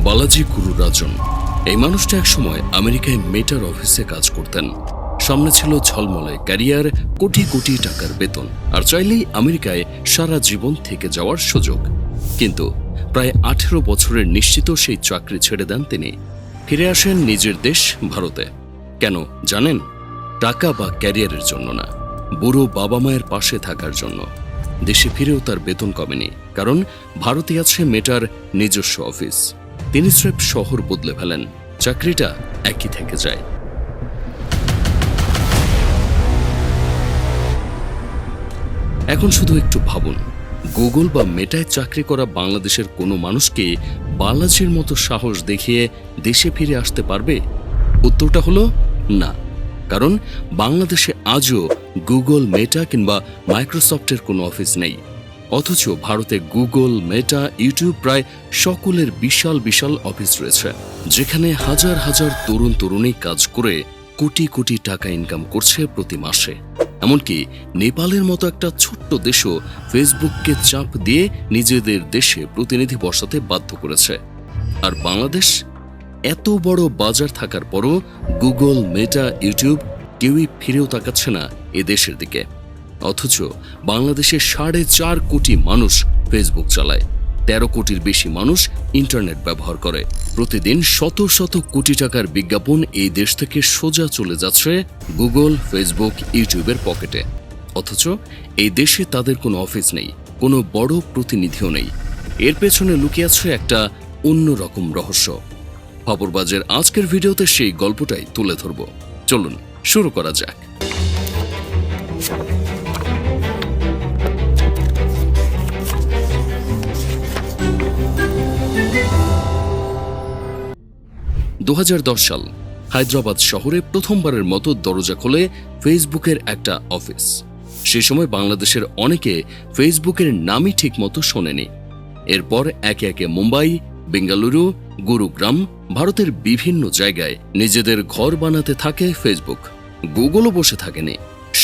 বালাজি গুরুরাজন। এই মানুষটা একসময় আমেরিকায় মেটার অফিসে কাজ করতেন। সামনে ছিল ঝলমলে ক্যারিয়ার, কোটি কোটি টাকার বেতন, আর চাইলেই আমেরিকায় সারা জীবন থেকে যাওয়ার সুযোগ। কিন্তু প্রায় 18 বছরের নিশ্চিত সেই চাকরি ছেড়ে দেন তিনি। ফিরে আসেন নিজের দেশ ভারতে। কেন জানেন? টাকা বা ক্যারিয়ারের জন্য না, বুড়ো বাবা মায়ের পাশে থাকার জন্য। দেশে ফিরেও তার বেতন কমেনি, কারণ ভারতে আছে মেটার নিজস্ব অফিস। তিনি স্রেফ শহর বদলে ফেলেন, চাকরিটা একই থেকে যায়। এখন শুধু একটু ভাবুন, গুগল বা মেটায় চাকরি করা বাংলাদেশের কোনো মানুষকে বালাজির মতো সাহস দেখিয়ে দেশে ফিরে আসতে পারবে? উত্তরটা হলো না। কারণ বাংলাদেশে আজও গুগল, মেটা কিংবা মাইক্রোসফটের কোনো অফিস নেই। অথচ ভারতে গুগল, মেটা, ইউটিউব প্রায় সকলের বিশাল বিশাল অফিস রয়েছে, যেখানে হাজার হাজার তরুণ তরুণী কাজ করে কোটি কোটি টাকা ইনকাম করছে প্রতি মাসে। এমনকি নেপালের মতো একটা ছোট্ট দেশও ফেসবুককে চাপ দিয়ে নিজেদের দেশে প্রতিনিধি বসাতে বাধ্য করেছে। আর বাংলাদেশ? এত বড় বাজার থাকার পরও গুগল, মেটা, ইউটিউব কেউই ফিরেও তাকাচ্ছে না এ দেশের দিকে। অথচ বাংলাদেশে 4.5 কোটি মানুষ ফেসবুক চালায়, 13 কোটির বেশি মানুষ ইন্টারনেট ব্যবহার করে। প্রতিদিন শত শত কোটি টাকার বিজ্ঞাপন এই দেশ থেকে সোজা চলে যাচ্ছে গুগল, ফেসবুক, ইউটিউবের পকেটে। অথচ এই দেশে তাদের কোনো অফিস নেই, কোনো বড় প্রতিনিধিও নেই। এর পেছনে লুকিয়ে আছে একটা অন্যরকম রহস্য। খবরবাজের আজকের ভিডিওতে সেই গল্পটাই তুলে ধরব। চলুন শুরু করা যাক। সাল, হায়দ্রাবাদ শহরে প্রথমবারের মতো দরজা খোলে ফেসবুকের একটা অফিস। সে সময় বাংলাদেশের অনেকে ফেসবুকের নামই ঠিকমতো শোনেনি। এরপর একে একে মুম্বাই, বেঙ্গালুরু, গুরুগ্রাম, ভারতের বিভিন্ন জায়গায় নিজেদের ঘর বানাতে থাকে ফেসবুক। গুগলও বসে থাকেনি।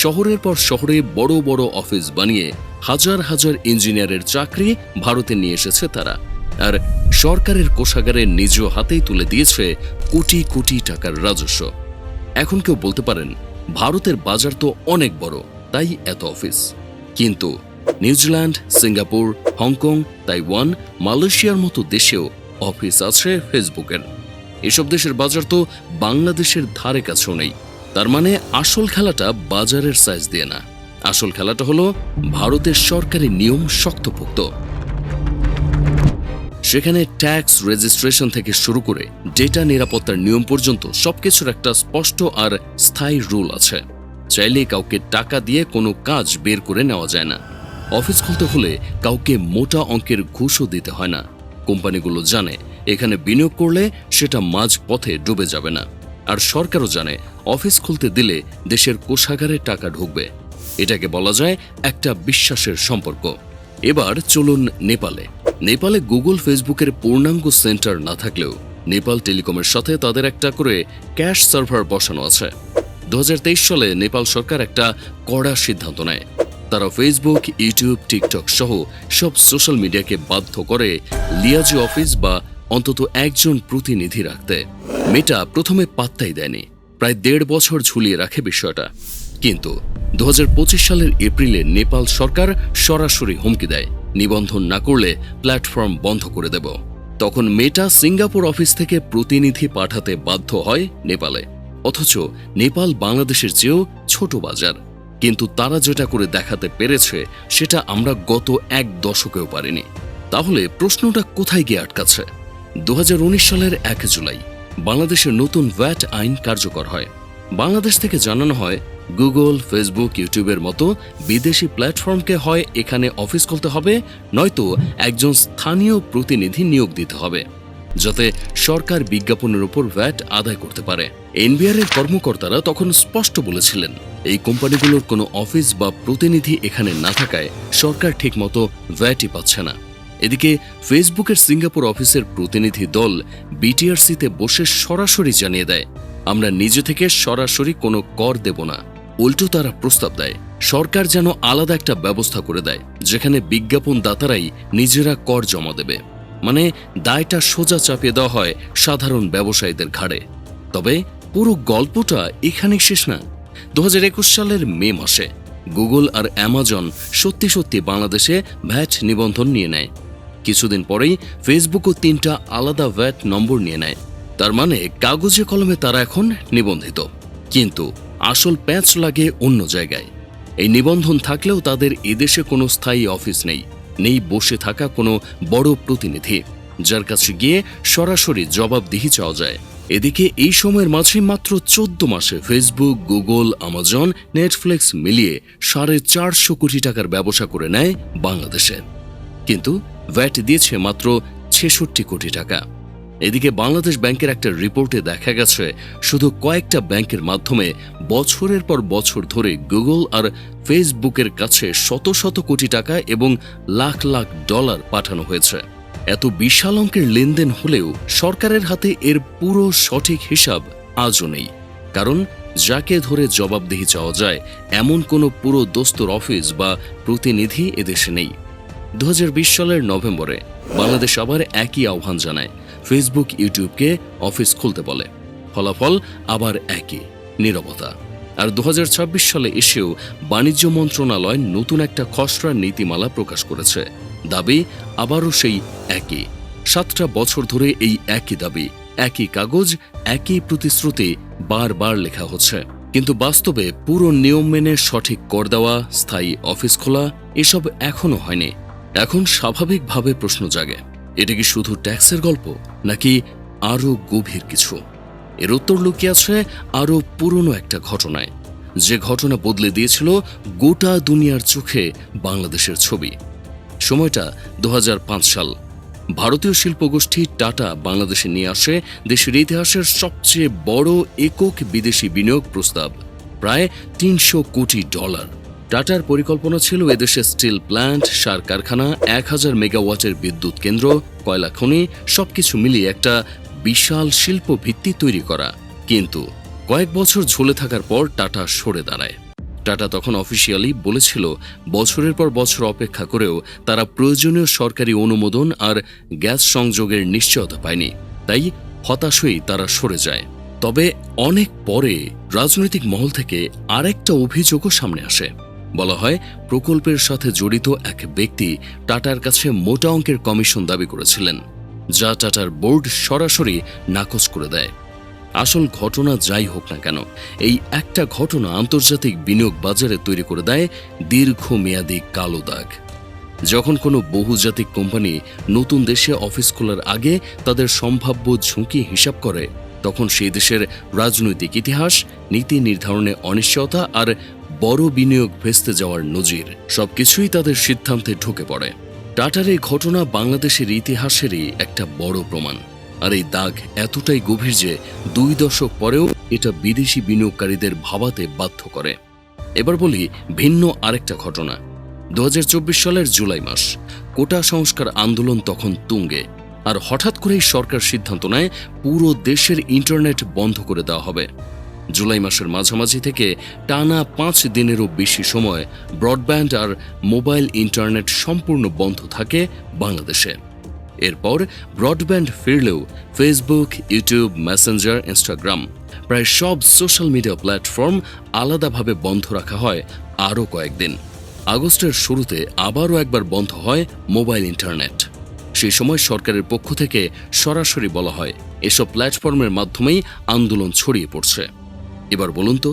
শহরের পর শহরে বড় বড় অফিস বানিয়ে হাজার হাজার ইঞ্জিনিয়ারের চাকরি ভারতে নিয়ে এসেছে তারা। আর সরকারের কোষাগারে নিজ হাতেই তুলে দিয়েছে কোটি কোটি টাকার রাজস্ব। এখন কেউ বলতে পারেন, ভারতের বাজার তো অনেক বড়, তাই এত অফিস। কিন্তু নিউজিল্যান্ড, সিঙ্গাপুর, হংকং, তাইওয়ান, মালয়েশিয়ার মতো দেশেও অফিস আছে ফেসবুকের। এসব দেশের বাজার তো বাংলাদেশের ধারে কাছেও নেই। তার মানে আসল খেলাটা বাজারের সাইজ দিয়ে না, আসল খেলাটা হলো ভারতের সরকারি নিয়ম শক্তপোক্ত। সেখানে ট্যাক্স, রেজিস্ট্রেশন থেকে শুরু করে ডেটা নিরাপত্তার নিয়ম পর্যন্ত সবকিছুর একটা স্পষ্ট আর স্থায়ী রুল আছে। চাইলে কাউকে টাকা দিয়ে কোনো কাজ বের করে নেওয়া যায় না। অফিস খুলতে হলে কাউকে মোটা অঙ্কের ঘুষও দিতে হয় না। কোম্পানিগুলো জানে এখানে বিনিয়োগ করলে সেটা মাঝ পথে ডুবে যাবে না। আর সরকারও জানে অফিস খুলতে দিলে দেশের কোষাগারে টাকা ঢুকবে। এটাকে বলা যায় একটা বিশ্বাসের সম্পর্ক। এবার চলুন নেপালে। নেপালে গুগল, ফেসবুকের পূর্ণাঙ্গ সেন্টার না থাকলেও নেপাল টেলিকমের সাথে তাদের একটা করে ক্যাশ সার্ভার বসানো আছে। 2023 সালে নেপাল সরকার একটা কড়া সিদ্ধান্ত নেয়। তারা ফেসবুক, ইউটিউব, টিকটক সহ সব সোশ্যাল মিডিয়াকে বাধ্য করে লিয়াজি অফিস বা অন্তত একজন প্রতিনিধি রাখতে। মেটা প্রথমে পাত্তাই দেয়নি, প্রায় 1.5 বছর ঝুলিয়ে রাখে বিষয়টা। কিন্তু 2025 সালের এপ্রিলে নেপাল সরকার সরাসরি হুমকি দেয়, নিবন্ধন না করলে প্ল্যাটফর্ম বন্ধ করে দেব। তখন মেটা সিঙ্গাপুর অফিস থেকে প্রতিনিধি পাঠাতে বাধ্য হয় নেপালে। অথচ নেপাল বাংলাদেশের চেয়েও ছোট বাজার, কিন্তু তারা যেটা করে দেখাতে পেরেছে সেটা আমরা গত 1 দশকেও পারিনি। তাহলে প্রশ্নটা কোথায় গিয়ে আটকাচ্ছে? 2019 সালের 1 জুলাই বাংলাদেশের নতুন ভ্যাট আইন কার্যকর হয়। বাংলাদেশ থেকে জানানো হয় গুগল, ফেসবুক, ইউটিউবের মতো বিদেশি প্ল্যাটফর্মকে হয় এখানে অফিস খুলতে হবে, নয়তো একজন স্থানীয় প্রতিনিধি নিয়োগ দিতে হবে, যাতে সরকার বিজ্ঞাপনের উপর ভ্যাট আদায় করতে পারে। এনবিআর এর কর্মকর্তারা তখন স্পষ্ট বলেছিলেন, এই কোম্পানিগুলোর কোনো অফিস বা প্রতিনিধি এখানে না থাকায় সরকার ঠিকমতো ভ্যাটই পাচ্ছে না। এদিকে ফেসবুকের সিঙ্গাপুর অফিসের প্রতিনিধি দল বিটিআরসিতে বসে সরাসরি জানিয়ে দেয়, আমরা নিজে থেকে সরাসরি কোনো কর দেব না। উল্টো তারা প্রস্তাব দেয় সরকার যেন আলাদা একটা ব্যবস্থা করে দেয়, যেখানে বিজ্ঞাপন দাতারাই নিজেরা কর জমা দেবে। মানে দায়টা সোজা চাপিয়ে দেওয়া হয় সাধারণ ব্যবসায়ীদের ঘাড়ে। তবে পুরো গল্পটা এখানেই শেষ না। 2021 সালের মে মাসে গুগল আর অ্যামাজন সত্যি সত্যি বাংলাদেশে ভ্যাট নিবন্ধন নিয়ে নেয়। কিছুদিন পরেই ফেসবুকও 3টা আলাদা ভ্যাট নম্বর নিয়ে নেয়। তার মানে কাগজে কলমে তারা এখন নিবন্ধিত, কিন্তু আসল প্যাঁচ লাগে অন্য জায়গায়। এই নিবন্ধন থাকলেও তাদের এদেশে কোনো স্থায়ী অফিস নেই বসে থাকা কোনো বড় প্রতিনিধি যার কাছে গিয়ে সরাসরি জবাবদিহি চাওয়া যায়। এদিকে এই সময়ের মাঝে মাত্র 14 মাসে ফেসবুক, গুগল, আমাজন, নেটফ্লিক্স মিলিয়ে 450 কোটি টাকার ব্যবসা করে নেয় বাংলাদেশে, কিন্তু ভ্যাট দিয়েছে মাত্র 66 কোটি টাকা। এদিকে বাংলাদেশ ব্যাংকের একটা রিপোর্টে দেখা গেছে শুধু কয়েকটা ব্যাংকের মাধ্যমে বছরের পর বছর ধরে গুগল আর ফেসবুকের কাছে শত শত কোটি টাকা এবং লাখ লাখ ডলার পাঠানো হয়েছে। এত বিশাল অঙ্কের লেনদেন হলেও সরকারের হাতে এর পুরো সঠিক হিসাব আজও নেই, কারণ যাকে ধরে জবাবদিহি চাওয়া যায় এমন কোনো পুরো দস্তুর অফিস বা প্রতিনিধি এদেশে নেই। 2020 সালের নভেম্বরে বাংলাদেশ আবার একই আহ্বান জানায়, ফেসবুক ইউটিউবকে অফিস খুলতে বলে। ফলাফল আবার একই নীরবতা। আর 2026 সালে এসেও বাণিজ্য মন্ত্রণালয় নতুন একটা খসড়া নীতিমালা প্রকাশ করেছে। দাবি আবারও সেই একই। 7টা বছর ধরে এই একই দাবি, একই কাগজ, একই প্রতিশ্রুতি বারবার লেখা হচ্ছে, কিন্তু বাস্তবে পুরো নিয়ম মেনে সঠিক কর দেওয়া, স্থায়ী অফিস খোলা এসব এখনো হয়নি। এখন স্বাভাবিকভাবে প্রশ্ন জাগে, এটা কি শুধু ট্যাক্সের গল্প নাকি আরও গভীর কিছু? এর উত্তর লুকিয়ে আছে আরও পুরনো একটা ঘটনায়, যে ঘটনা বদলে দিয়েছিল গোটা দুনিয়ার চোখে বাংলাদেশের ছবি। সময়টা 2005 সাল। ভারতীয় শিল্পগোষ্ঠী টাটা বাংলাদেশে নিয়ে আসে দেশের ইতিহাসের সবচেয়ে বড় একক বিদেশি বিনিয়োগ প্রস্তাব, প্রায় $300 কোটি। টাটার পরিকল্পনা ছিল এদেশে স্টিল প্ল্যান্ট, সার কারখানা, 1000 মেগাওয়াটের বিদ্যুৎ কেন্দ্র, কয়লা খনি সবকিছু মিলিয়ে একটা বিশাল শিল্প ভিত্তি তৈরি করা। কিন্তু কয়েক বছর ঝুলে থাকার পর টাটা সরে দাঁড়ায়। টাটা তখন অফিসিয়ালি বলেছিল বছরের পর বছর অপেক্ষা করেও তারা প্রয়োজনীয় সরকারি অনুমোদন আর গ্যাস সংযোগের নিশ্চয়তা পায়নি, তাই হতাশ হয়েই তারা সরে যায়। তবে অনেক পরে রাজনৈতিক মহল থেকে আরেকটা অভিযোগও সামনে আসে। বলা হয় প্রকল্পের সাথে জড়িত এক ব্যক্তি টাটার কাছে মোটা অঙ্কের কমিশন দাবি করেছিলেন, যা টাটার বোর্ড সরাসরি নাকচ করে দেয়। আসল ঘটনা যাই হোক না কেন, এই একটা ঘটনা আন্তর্জাতিক বিনিয়োগ বাজারে তৈরি করে দেয় দীর্ঘমেয়াদী কালো দাগ। যখন কোনো বহুজাতিক কোম্পানি নতুন দেশে অফিস খোলার আগে তাদের সম্ভাব্য ঝুঁকি হিসাব করে, তখন সেই দেশের রাজনৈতিক ইতিহাস, নীতি নির্ধারণে অনিশ্চয়তা আর বড় বিনিয়োগ ভেস্তে যাওয়ার নজির সবকিছুই তাদের সিদ্ধান্তে ঢুকে পড়ে। টাটার এই ঘটনা বাংলাদেশের ইতিহাসেরই একটা বড় প্রমাণ। আর এই দাগ এতটাই গভীর যে 2 দশক পরেও এটা বিদেশি বিনিয়োগকারীদের ভাবাতে বাধ্য করে। এবার বলি ভিন্ন আরেকটা ঘটনা। 2024 সালের জুলাই মাস, কোটা সংস্কার আন্দোলন তখন তুঙ্গে, আর হঠাৎ করেই সরকার সিদ্ধান্ত নেয় পুরো দেশের ইন্টারনেট বন্ধ করে দেওয়া হবে। জুলাই মাসের মাঝামাঝি থেকে টানা 5 দিনেরও বেশি সময় ব্রডব্যান্ড আর মোবাইল ইন্টারনেট সম্পূর্ণ বন্ধ থাকে বাংলাদেশে। এরপর ব্রডব্যান্ড ফিরলেও ফেসবুক, ইউটিউব, মেসেঞ্জার, ইনস্টাগ্রাম প্রায় সব সোশ্যাল মিডিয়া প্ল্যাটফর্ম আলাদাভাবে বন্ধ রাখা হয় আরও কয়েকদিন। আগস্টের শুরুতে আবারও একবার বন্ধ হয় মোবাইল ইন্টারনেট। সেই সময় সরকারের পক্ষ থেকে সরাসরি বলা হয় এসব প্ল্যাটফর্মের মাধ্যমেই আন্দোলন ছড়িয়ে পড়ছে। এবার বলুন তো,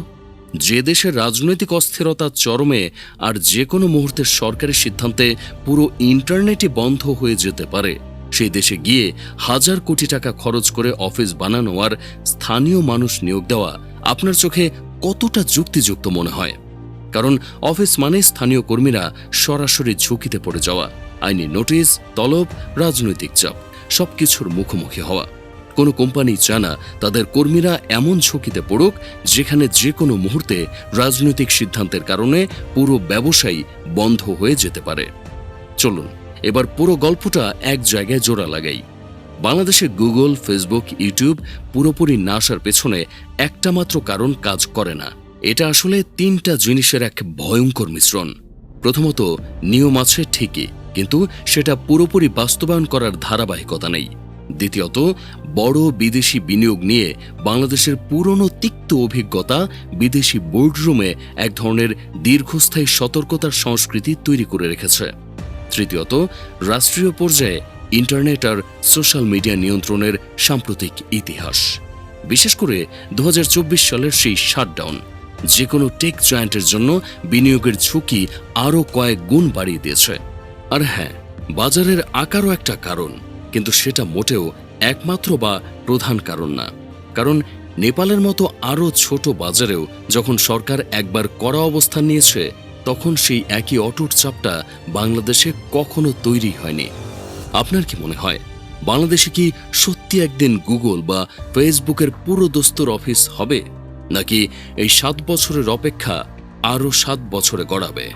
যে দেশের রাজনৈতিক অস্থিরতা চরমে আর যে কোনো মুহূর্তে সরকারি সিদ্ধান্তে পুরো ইন্টারনেটই বন্ধ হয়ে যেতে পারে, সেই দেশে গিয়ে হাজার কোটি টাকা খরচ করে অফিস বানানো আর স্থানীয় মানুষ নিয়োগ দেওয়া আপনার চোখে কতটা যুক্তিযুক্ত মনে হয়? কারণ অফিস মানে স্থানীয় কর্মীরা সরাসরি ঝুঁকিতে পড়ে যাওয়া, আইনি নোটিশ, তলব, রাজনৈতিক চাপ সবকিছুর মুখোমুখি হওয়া। কোনো কোম্পানি চায় না তাদের কর্মীরা এমন ঝুঁকিতে পড়ুক যেখানে যে কোনো মুহূর্তে রাজনৈতিক সিদ্ধান্তের কারণে পুরো ব্যবসায়ী বন্ধ হয়ে যেতে পারে। চলুন এবার পুরো গল্পটা এক জায়গায় জোড়া লাগাই। বাংলাদেশে গুগল, ফেসবুক, ইউটিউব পুরোপুরি না আসার পেছনে একটা মাত্র কারণ কাজ করে না। এটা আসলে 3টা জিনিসের এক ভয়ঙ্কর মিশ্রণ। প্রথমত, নিয়ম আছে ঠিকই, কিন্তু সেটা পুরোপুরি বাস্তবায়ন করার ধারাবাহিকতা নেই। দ্বিতীয়ত, বড় বিদেশি বিনিয়োগ নিয়ে বাংলাদেশের পুরনো তিক্ত অভিজ্ঞতা বিদেশি বোর্ডরুমে এক ধরনের দীর্ঘস্থায়ী সতর্কতার সংস্কৃতি তৈরি করে রেখেছে। তৃতীয়ত, রাষ্ট্রীয় পর্যায়ে ইন্টারনেট আর সোশ্যাল মিডিয়া নিয়ন্ত্রণের সাম্প্রতিক ইতিহাস, বিশেষ করে 2024 সালের সেই শাটডাউন যে কোনো টেক জায়ান্টের জন্য বিনিয়োগের ঝুঁকি আরও কয়েক গুণ বাড়িয়ে দিয়েছে। আর হ্যাঁ, বাজারের আকারও একটা কারণ, কিন্তু সেটা মোটেও একমাত্র বা প্রধান কারণ না। কারণ নেপালের মতো আরও ছোট বাজারেও যখন সরকার একবার কড়া অবস্থান নিয়েছে, তখন সেই একই অটুট চাপটা বাংলাদেশে কখনো তৈরি হয়নি। আপনার কি মনে হয়, বাংলাদেশে কি সত্যি একদিন গুগল বা ফেসবুকের পুরো দস্তুর অফিস হবে, নাকি এই 7 বছরের অপেক্ষা আরও 7 বছরে গড়াবে?